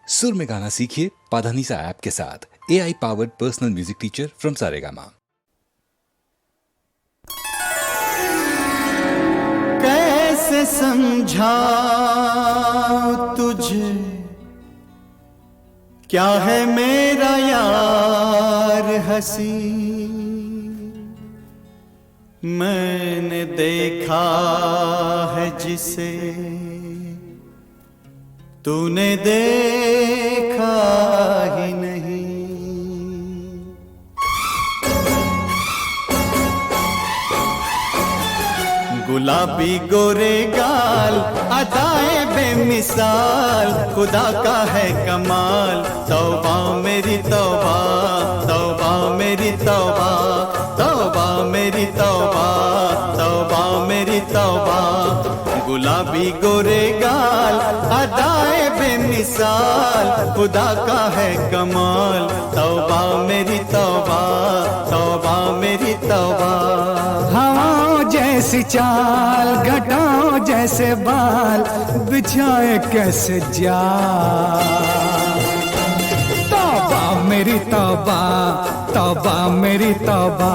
सुर में गाना सीखिए पाधानीसा ऐप के साथ। AI powered personal music teacher from Saregama. कैसे समझाऊं तुझे, क्या है मेरा यार हंसी। मैंने देखा है जिसे तूने देखा ही नहीं। गुलाबी गोरे गाल, अदाए बेमिसाल, खुदा का है कमाल। तौबा मेरी तौबा, तौबा मेरी तौबा, तौबा मेरी तौबा, तौबा मेरी तौबा। गुलाबी गोरे गाल, अदाए बेमिसाल, खुदा का है कमाल। तौबा मेरी तौबा, तौबा मेरी तौबा। हवाओं जैसी चाल, घटाओं जैसे बाल, बिछाए कैसे जाल। तौबा मेरी तौबा, तौबा मेरी तौबा।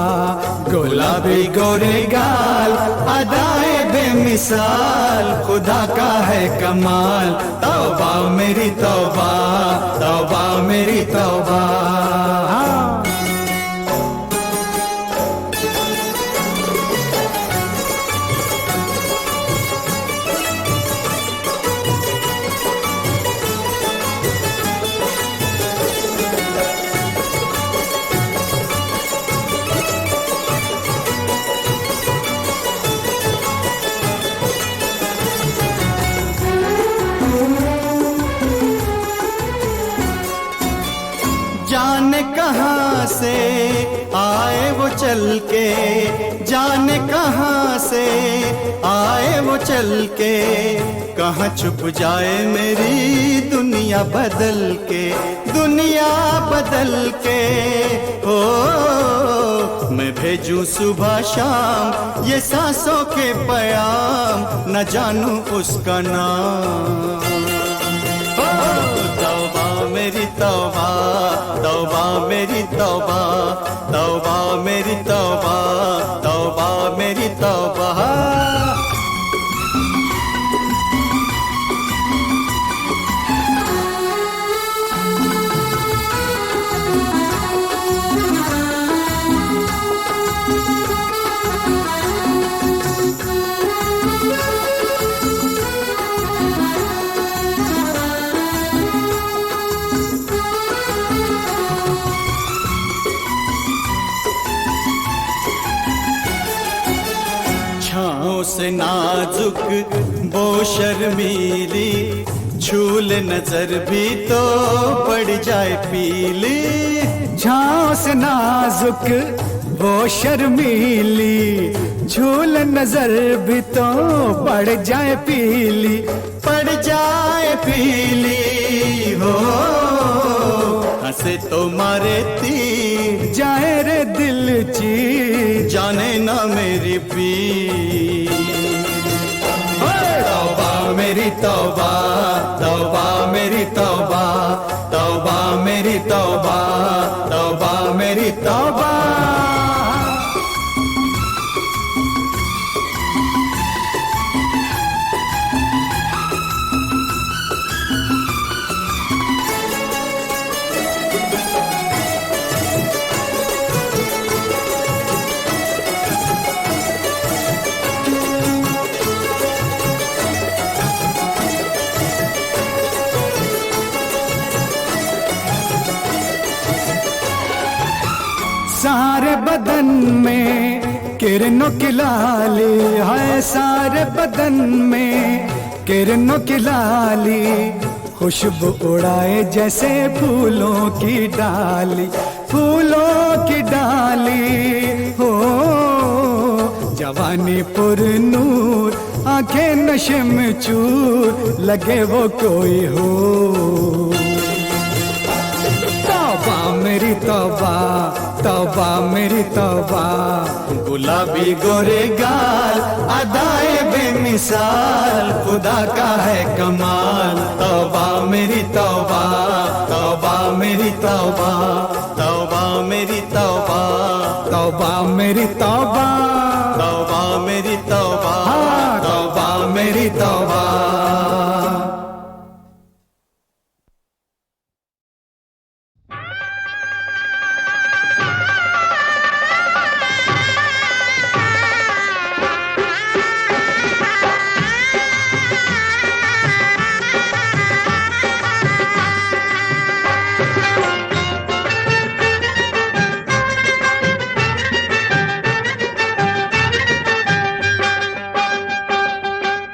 गुलाबी गोरे गाल, अदाए बेमिसाल, खुदा का है कमाल। तौबा मेरी तौबा, तौबा मेरी तौबा। जाने कहाँ से आए वो चल के, जाने कहाँ से आए वो चल के। कहाँ छुप जाए मेरी दुनिया बदल के, दुनिया बदल के। ओ मैं भेजूं सुबह शाम ये सांसों के प्याम, न जानूं उसका नाम। तौबा मेरी तौबा, तौबा मेरी तौबा, तौबा मेरी तौबा, तौबा मेरी तौबा। छाँव से नाजुक वो शर्मीली, छूल नजर भी तो पड़ जाए पीली। छाँव से नाजुक वो शर्मीली, झूल नजर भी तो पड़ जाए पीली, पड़ जाए पीली। हो हंसे तो मारे तीर, जाए रे दिल चीर, जाने ना मेरी पीर। तौबा मेरी तौबा, तौबा मेरी तौबा, तौबा मेरी तौबा, तौबा मेरी तौबा। सारे बदन में किरणों की लाली है, सारे बदन में किरणों की लाली। खुशबू उड़ाए जैसे फूलों की डाली, फूलों की डाली। हो जवानी पुरनूर, आंखें नशे में चूर, लगे वो कोई हो। तौबा मेरी तौबा, तौबा मेरी तौबा। गुलाबी गोरे गाल, अदाए बेमिसाल, बेमिसाल खुदा का है कमाल। तौबा मेरी तौबा, तौबा मेरी तौबा, तौबा मेरी तौबा, तौबा मेरी तौबा, तौबा मेरी तौबा, तौबा मेरी तौबा।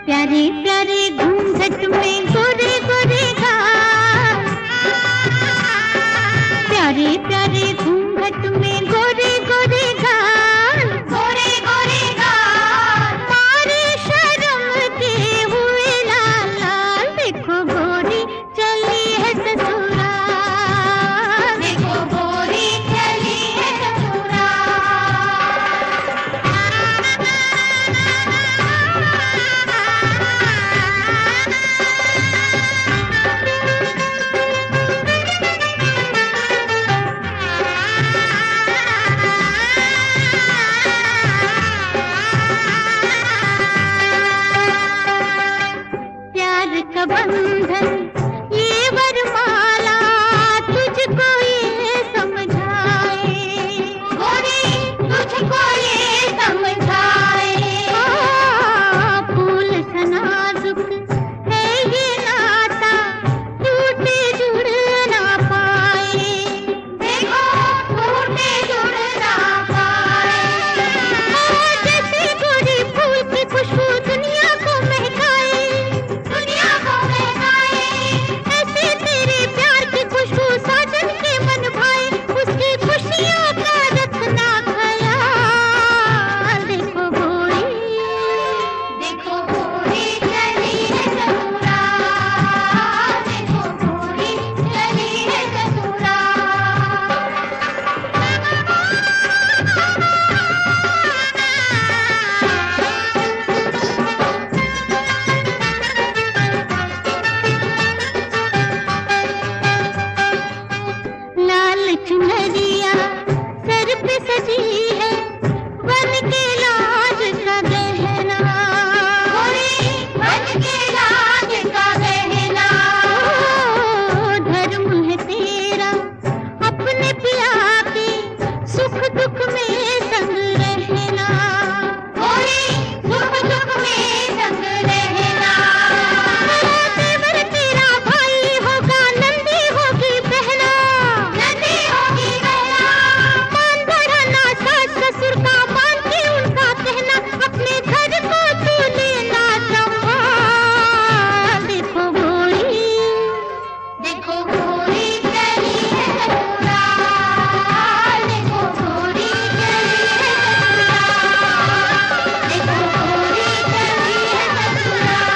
प्यारे प्यारे घूंघट में गोरे गोरे गाल, प्यारे प्यारे घूंघट में गोरे गोरे गाल, गोरे गोरे गाल, मारे शर्म के हुए लाल लाल। देखो गोरी चली है ससुराल, देखो गोरी चली है प्यार का बंधन ये वरमाला तुझको ये समझाए, गोरी तुझको ये समझाए। फूल सा नाजुक है ये नाता, टूटे जुड़ ना पाए, देखो टूटे जुड़ ना पाए। जैसे गोरी फूल की खुशबू दुनिया को महकाए, दुनिया को महकाए, ऐसे तेरे प्यार की खुशबू साजन के मन भाए, उसकी खुशियों का रखना ख्याल। देखो गोरी चली है ससुराल, देखो गोरी चली है लाल चुनरिया सर पे सजी है, बन के लाज का गहना, बन के लाज का गहना। धर्म है तेरा अपने पिया के सुख दुख में संग रहना, सुख दुख में संग रहना। देवर तेरा भाई होगा, नंदी होगी बहना, नंदी होगी बहना। मान बढ़ाना सास ससुर का, मान के उनका कहना, अपने घर को तू लेना संभाल। देखो गोरी चली है ससुराल, देखो गोरी चली है ससुराल, देखो गोरी चली है ससुराल।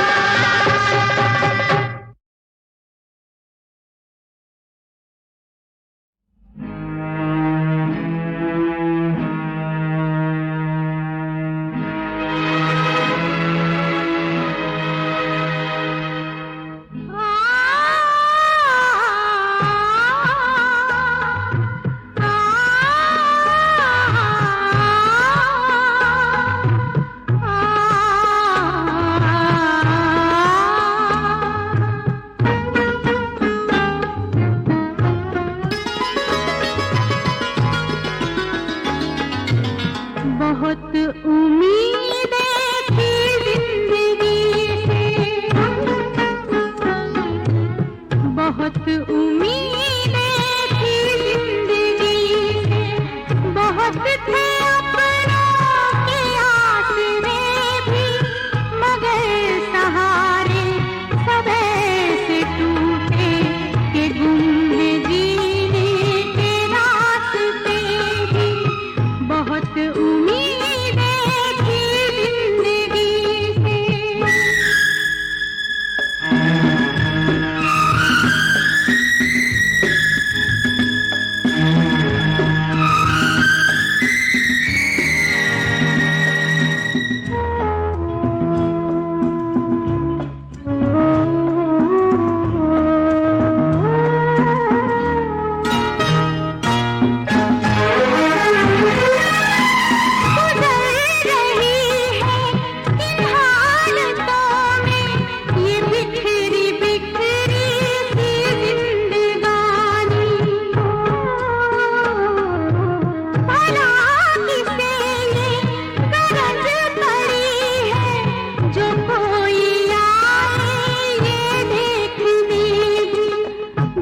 बहुत उम्मीदें थी जिंदगी से, बहुत उम्मीदें थी जिंदगी से, बहुत थे अपनों के आसरे भी, मगर सहारे सब ऐसे टूटे कि गुम है जीने के रास्ते भी। बहुत उम्मीदें थी जिंदगी से।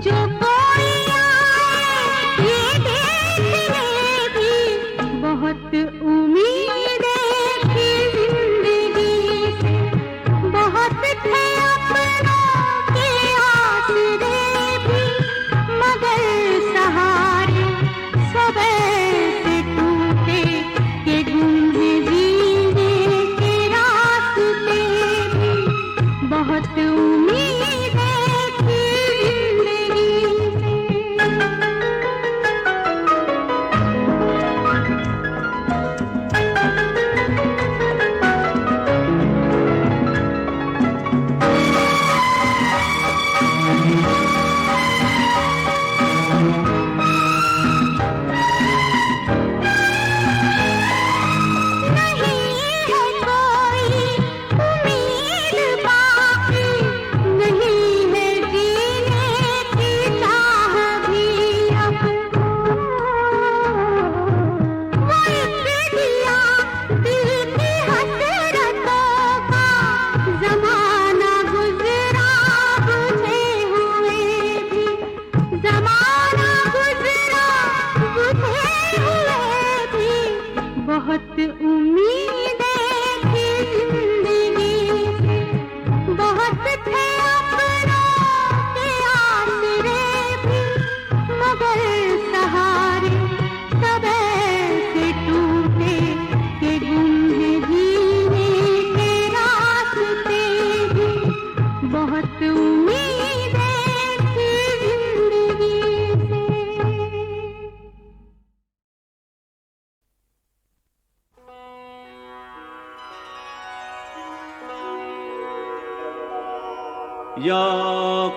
जो कोई आए ये देखने भी बहुत उम्मीदें थी जिंदगी से, बहुत थे अपनों के आसरे भी, मगर सहारे सब ऐसे टूटे कि गुम है जीने के रास्ते भी, बहुत उम्मीदें थी जिंदगी से। नहीं है कोई उम्मीद बाकी, नहीं है जीने की चाह भी अब, वो एक दिया दिल की हसरतों का, जमाना गुजरा बुझे हुए भी, जमाना गुजरा बुझे हुए भी, बहुत उम्मीदें थी जिंदगी से, बहुत थे अपनों के आसरे भी, मगर सहारे सब ऐसे टूटे कि गुम है जीने के रास्ते भी, बहुत उम्मीदें थी जिंदगी से। या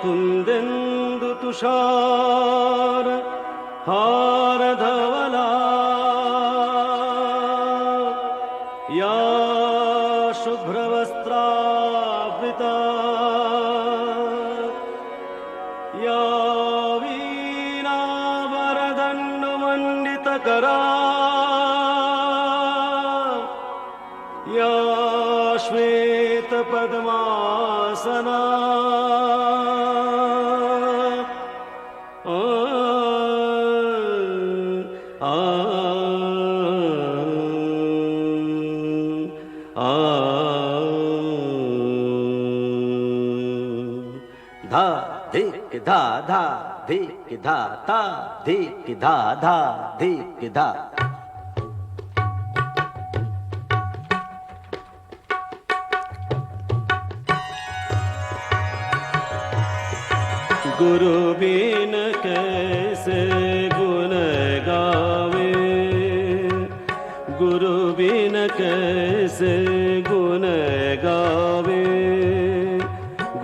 कुंदेन्दु तुषार हार धवला, या शुभ्रवस्त्रावृता, या वीणावरदण्डमण्डितकरा, या श्वेतपद्मासना, धा धिक धा धा धिक धा ता धिक धा धा धिक धा। गुरु बिन कैसे गुण गावे, गुरु बिन कैसे गुण गावे,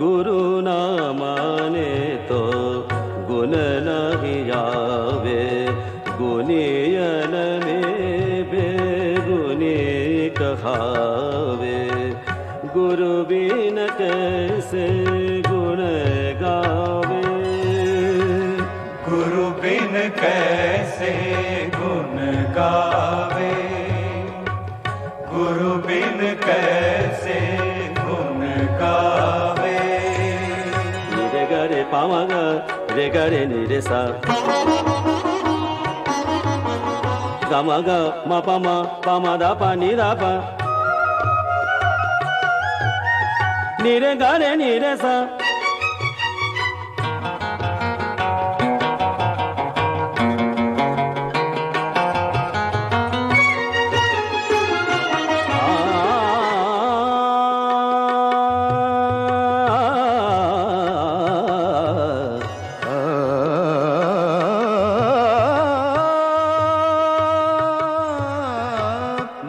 गुरु ना माने तो गुण नहीं आवे, गुनियन में बेगुनी कहावे, गुरु बिन कैसे गुण गावे, गुरु बिन कैसे गुण गावे, गुरु बिन कैसे गुण गावे। निरे गरे पामा ग रे गरे निरे सा, गामा ग मा पामा दा पा नि दा पा, निरे गरे निरे सा।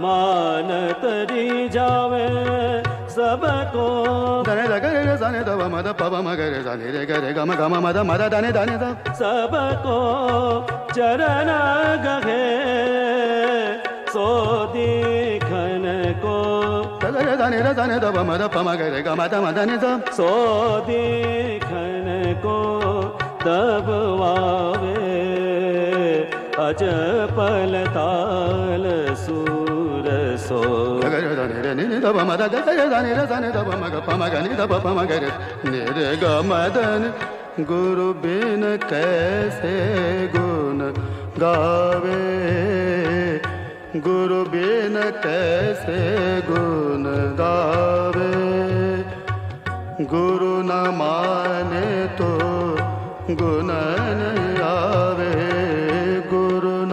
मानतरी जावे सबको, धने ध गरे रे जाने ध म ध प ब म गरे जाने रे गरे ग म ग म ध म ध दाने दाने ध सबको चरण गहे सो देखन को, गरे जाने रे जाने ध म ध प म गरे ग म ध म दाने ध सो देखन को तब वावे अजपल ताल सूर सो। गरे जाने रे नि ध प म ध गरे जाने रे जाने ध प म ग प म ग नि ध प प म गरे नि रे ग म ध नि गुरु बिन कैसे गुण गावे, गुरु बिन कैसे गुण गावे। गुरु न माने तो गुण नहीं आवे, गुरु न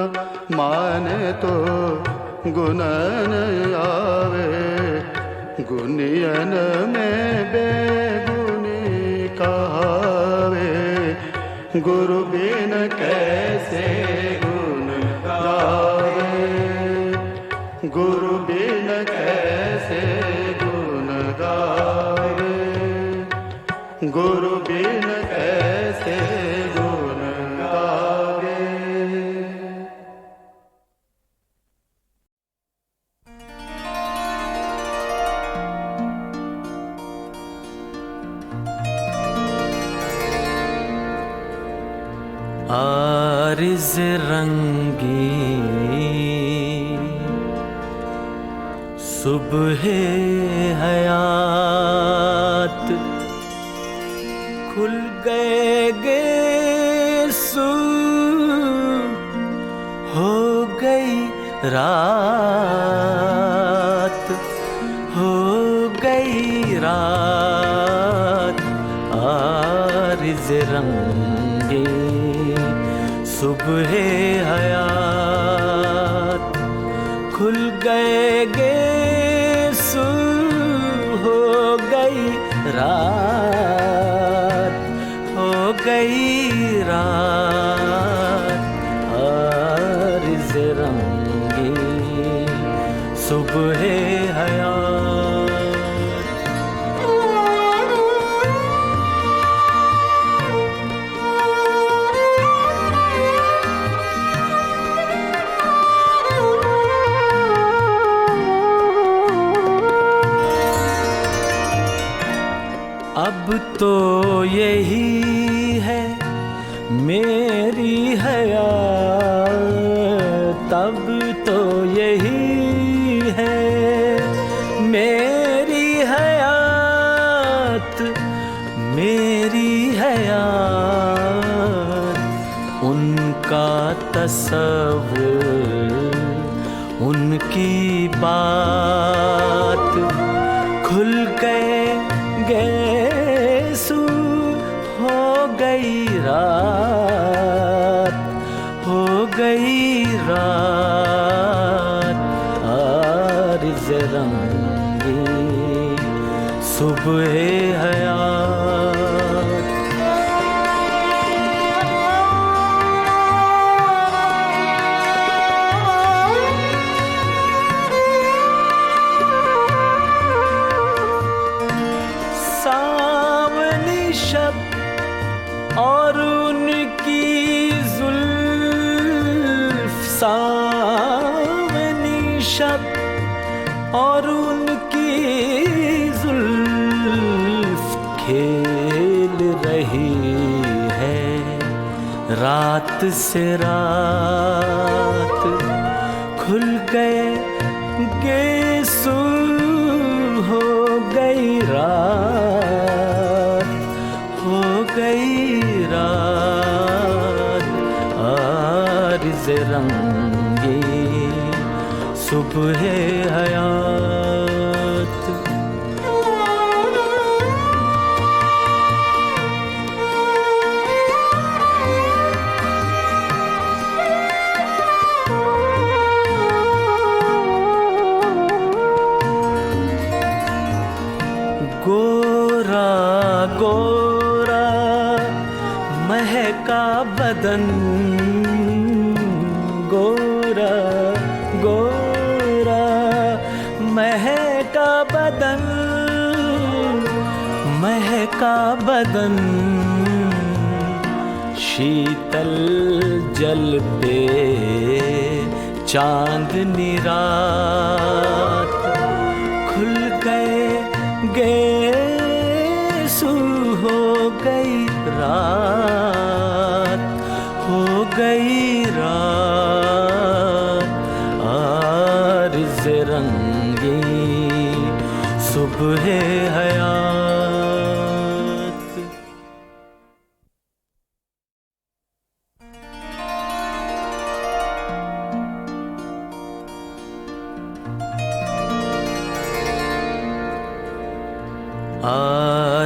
माने तो गुण नहीं आवे। गुनियन में बेगुनी कहावे, गुरु बिन कैसे गुण गावे, गुरु बिन कैसे गुण गावे, गुरु बिन कैसे गुण गावे। आरिज़ रंगी सुबह हयात, खुल गए गेसू हो गई रात, हो गई रात। आरिज़ रंगी सुबह हयात, खुल गए गेसू हो गई रात, हो गई रात। आरिज़ रंगी सुबह हयात। अब तो यही है मेरी हयात, अब तो यही है मेरी हयात, मेरी हयात। उनका तसव्वुर, उनकी बात, खुल गए गेसू हो गई रात, हो गई रात। आरिज़ रंगी सुबह हयात। सावनी शब और उनकी जुल्फ, सावनी शब और उनकी जुल्फ खेल रही है रात से रात। खुल गए गेसू हो गई रात, हो गई रात। आरिज़ रंगी सुबह हयात। गोरा गोरा महका बदन, गोरा गोरा महका बदन, महका बदन। शीतल जल पे चांदनी रात, खुल गए गेसू हो गई रात, हो गई रात। आरिज़ रंगी सुबह हयात।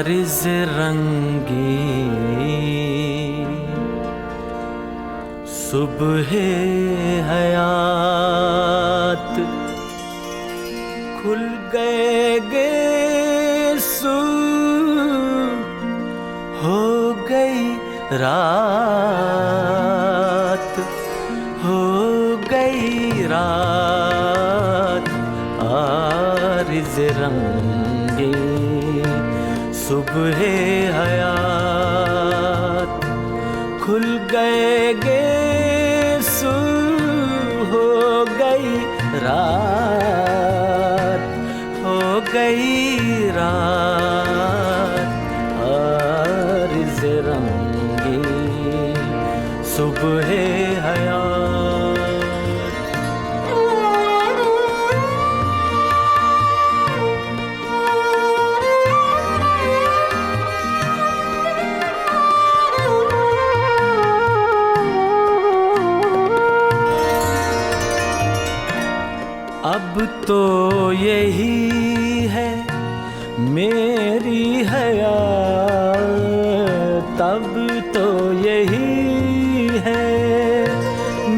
आरिज़ रंगी सुबह हयात खुल गए गेसू हो गई रात हो गई रात आरिज़ रंगी सुबह हयात खुल गए गेसू हो गई रात हो गई रात आरिज़ रंगी सुबह हयात। अब तो यही है मेरी हयात, अब तो यही है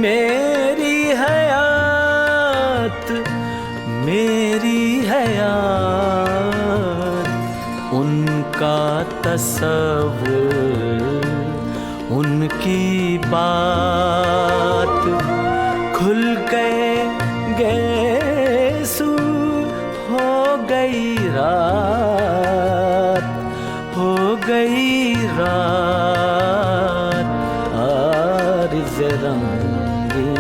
मेरी हयात, मेरी हयात। उनका तसव्वुर उनकी बात खुल गए गेसू हो गई रात हो गई रात आरिज़ रंगी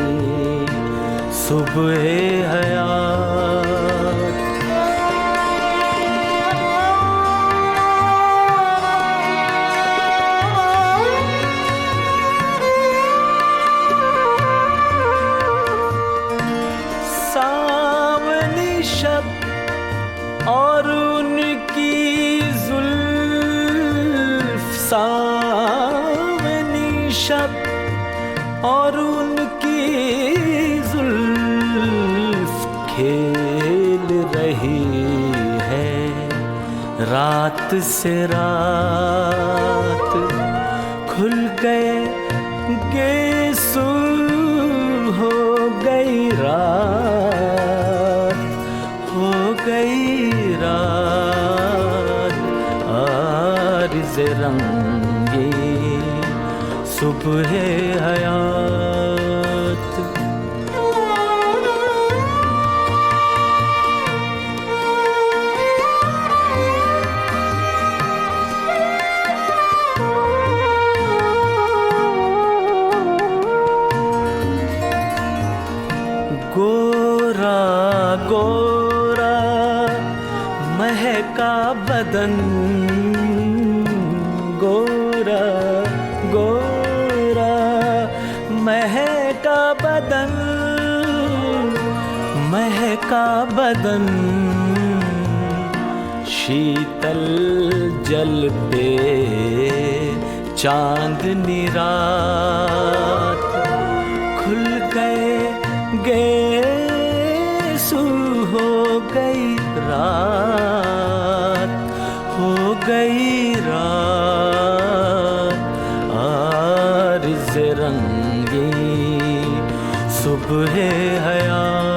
सुबह हयात। सावनी शब और उनकी जुल्फ, सावनी शब और उनकी जुल्फ खेल रही है रात से रात खुल गए गेसू हो गई रात हो गई रात आरिज़ रंगी सुबह हयात। गोरा गोरा महका बदन, गोरा गोरा महका बदन, महका बदन। शीतल जल पे चांदनी रात खुल गए गेसू हो गई रात हो गई रात आरिज़ रंगी सुबह हयात।